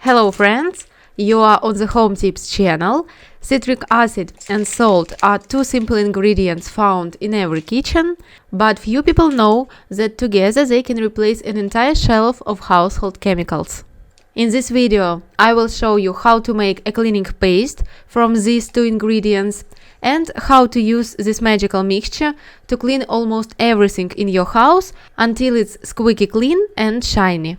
Hello friends, you are on the Home Tips channel. Citric acid and salt are two simple ingredients found in every kitchen, but few people know that together they can replace an entire shelf of household chemicals. In this video, I will show you how to make a cleaning paste from these two ingredients and how to use this magical mixture to clean almost everything in your house until it's squeaky clean and shiny.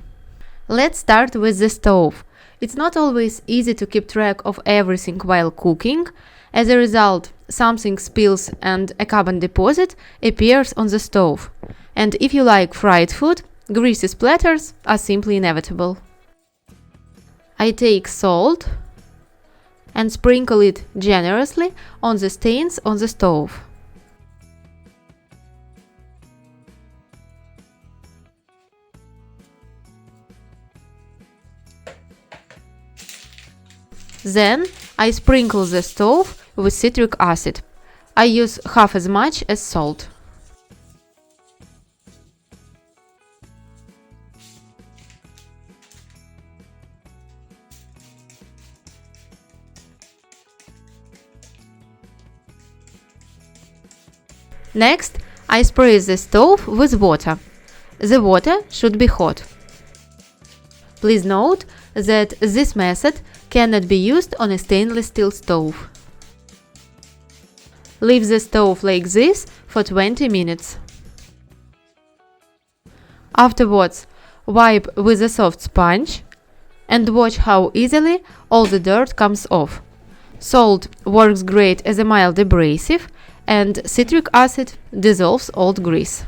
Let's start with the stove. It's not always easy to keep track of everything while cooking. As a result, something spills and a carbon deposit appears on the stove. And if you like fried food, greasy splatters are simply inevitable. I take salt and sprinkle it generously on the stains on the stove. Then I sprinkle the stove with citric acid. I use half as much as salt. Next, I spray the stove with water. The water should be hot. Please note that this method cannot be used on a stainless steel stove. Leave the stove like this for 20 minutes. Afterwards, wipe with a soft sponge and watch how easily all the dirt comes off. Salt works great as a mild abrasive, and citric acid dissolves old grease.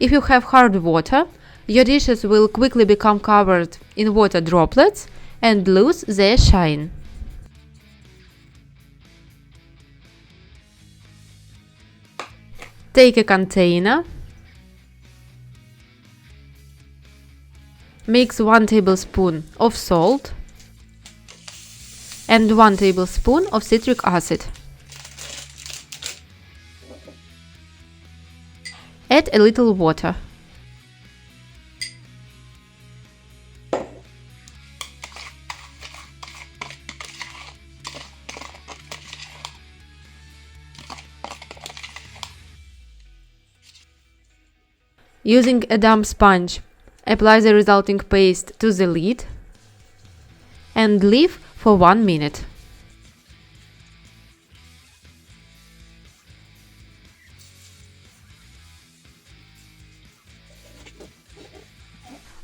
If you have hard water, your dishes will quickly become covered in water droplets and lose their shine. Take a container, mix 1 tablespoon of salt and 1 tablespoon of citric acid. Add a little water. Using a damp sponge, apply the resulting paste to the lid and leave for 1 minute.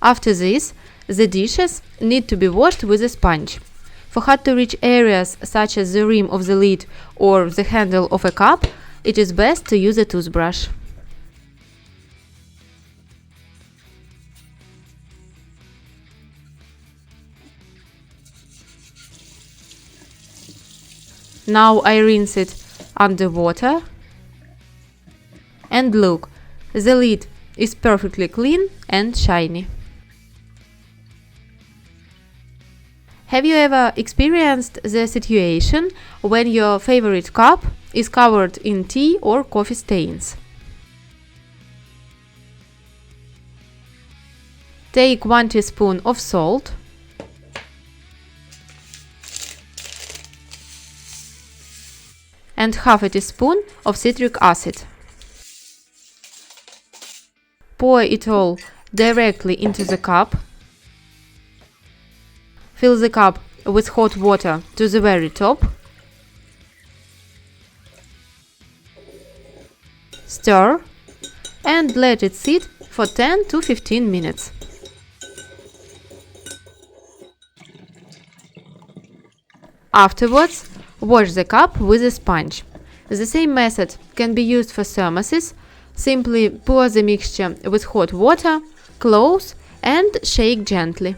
After this, the dishes need to be washed with a sponge. For hard-to-reach areas such as the rim of the lid or the handle of a cup, it is best to use a toothbrush. Now I rinse it under water. And look, the lid is perfectly clean and shiny. Have you ever experienced the situation when your favorite cup is covered in tea or coffee stains? Take 1 teaspoon of salt and half a teaspoon of citric acid. Pour it all directly into the cup. Fill the cup with hot water to the very top. Stir and let it sit for 10 to 15 minutes. Afterwards, wash the cup with a sponge. The same method can be used for thermoses. Simply pour the mixture with hot water, Close and shake gently.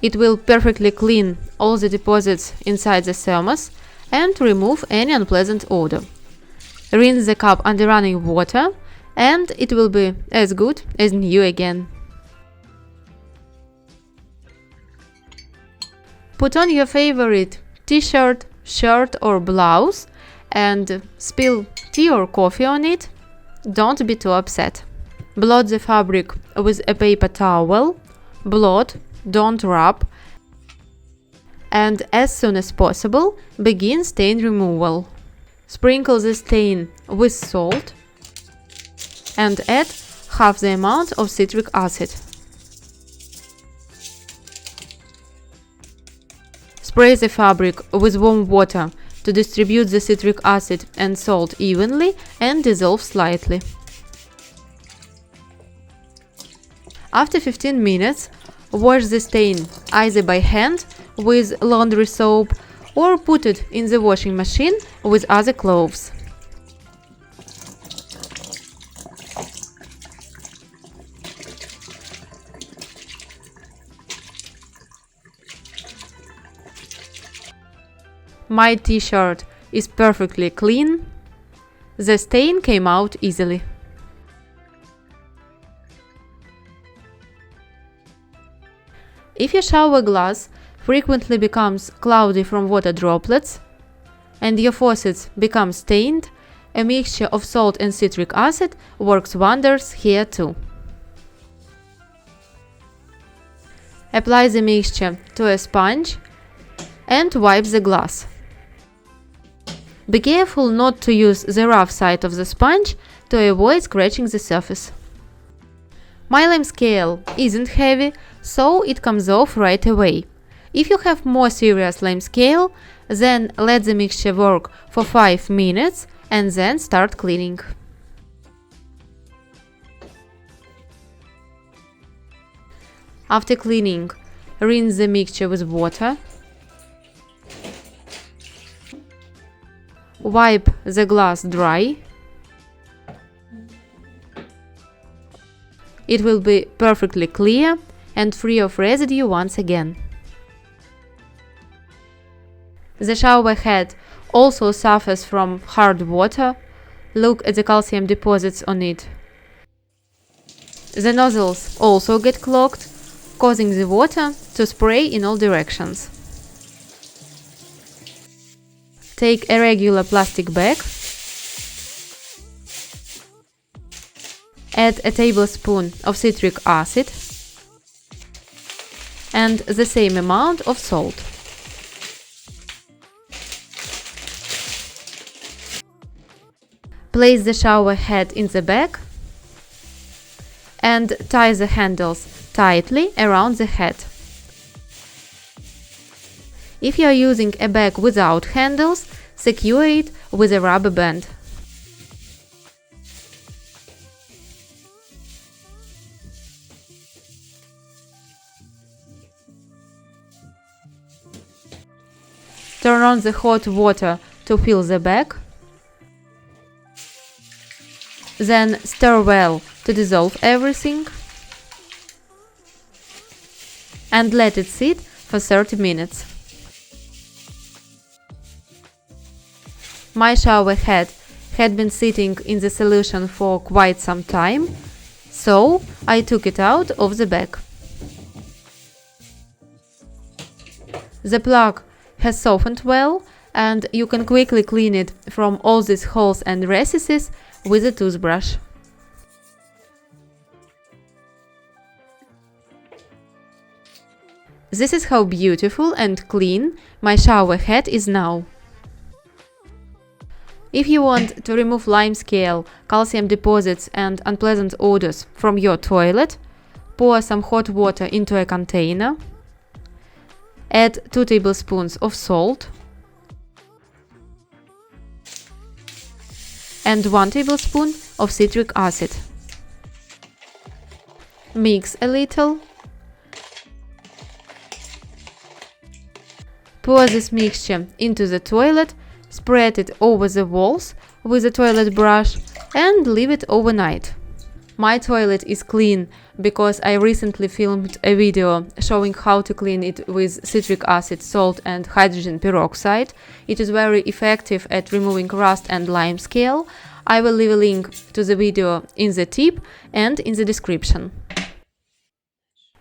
It will perfectly clean all the deposits inside the thermos and remove any unpleasant odor. Rinse the cup under running water and it will be as good as new again. Put on your favorite t-shirt, shirt or blouse and spill tea or coffee on it. Don't be too upset. Blot the fabric with a paper towel. Blot, don't rub. And as soon as possible, begin stain removal. Sprinkle the stain with salt and add half the amount of citric acid. Spray the fabric with warm water to distribute the citric acid and salt evenly and dissolve slightly. After 15 minutes, wash the stain either by hand with laundry soap or put it in the washing machine with other clothes. My t-shirt is perfectly clean. The stain came out easily. If your shower glass frequently becomes cloudy from water droplets and your faucets become stained, a mixture of salt and citric acid works wonders here too. Apply the mixture to a sponge and wipe the glass. Be careful not to use the rough side of the sponge to avoid scratching the surface. My lime scale isn't heavy, so it comes off right away. If you have more serious lime scale, then let the mixture work for 5 minutes and then start cleaning. After cleaning, rinse the mixture with water. Wipe the glass dry. It will be perfectly clear and free of residue once again. The shower head also suffers from hard water. Look at the calcium deposits on it. The nozzles also get clogged, causing the water to spray in all directions. Take a regular plastic bag, add a tablespoon of citric acid and the same amount of salt. Place the shower head in the bag and tie the handles tightly around the head. If you are using a bag without handles, secure it with a rubber band. Turn on the hot water to fill the bag. Then stir well to dissolve everything. And let it sit for 30 minutes. My shower head had been sitting in the solution for quite some time, so I took it out of the bag. The plug has softened well, and you can quickly clean it from all these holes and recesses with a toothbrush. This is how beautiful and clean my shower head is now. If you want to remove lime scale, calcium deposits and unpleasant odors from your toilet, pour some hot water into a container. Add 2 tablespoons of salt and 1 tablespoon of citric acid. Mix a little. Pour this mixture into the toilet, spread it over the walls with a toilet brush and leave it overnight. My toilet is clean because I recently filmed a video showing how to clean it with citric acid, salt and hydrogen peroxide. It is very effective at removing rust and lime scale. I will leave a link to the video in the tip and in the description.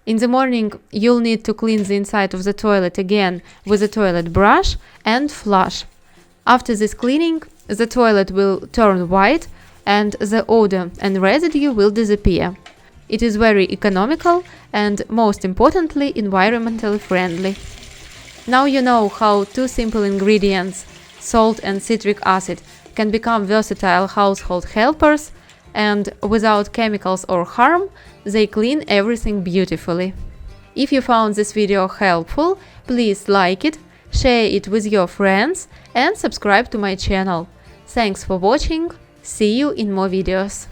In the morning, you'll need to clean the inside of the toilet again with a toilet brush and flush. After this cleaning, the toilet will turn white and the odor and residue will disappear. It is very economical and, most importantly, environmentally friendly. Now you know how two simple ingredients, salt and citric acid, can become versatile household helpers, and without chemicals or harm, they clean everything beautifully. If you found this video helpful, please like it, share it with your friends and subscribe to my channel. Thanks for watching, see you in more videos.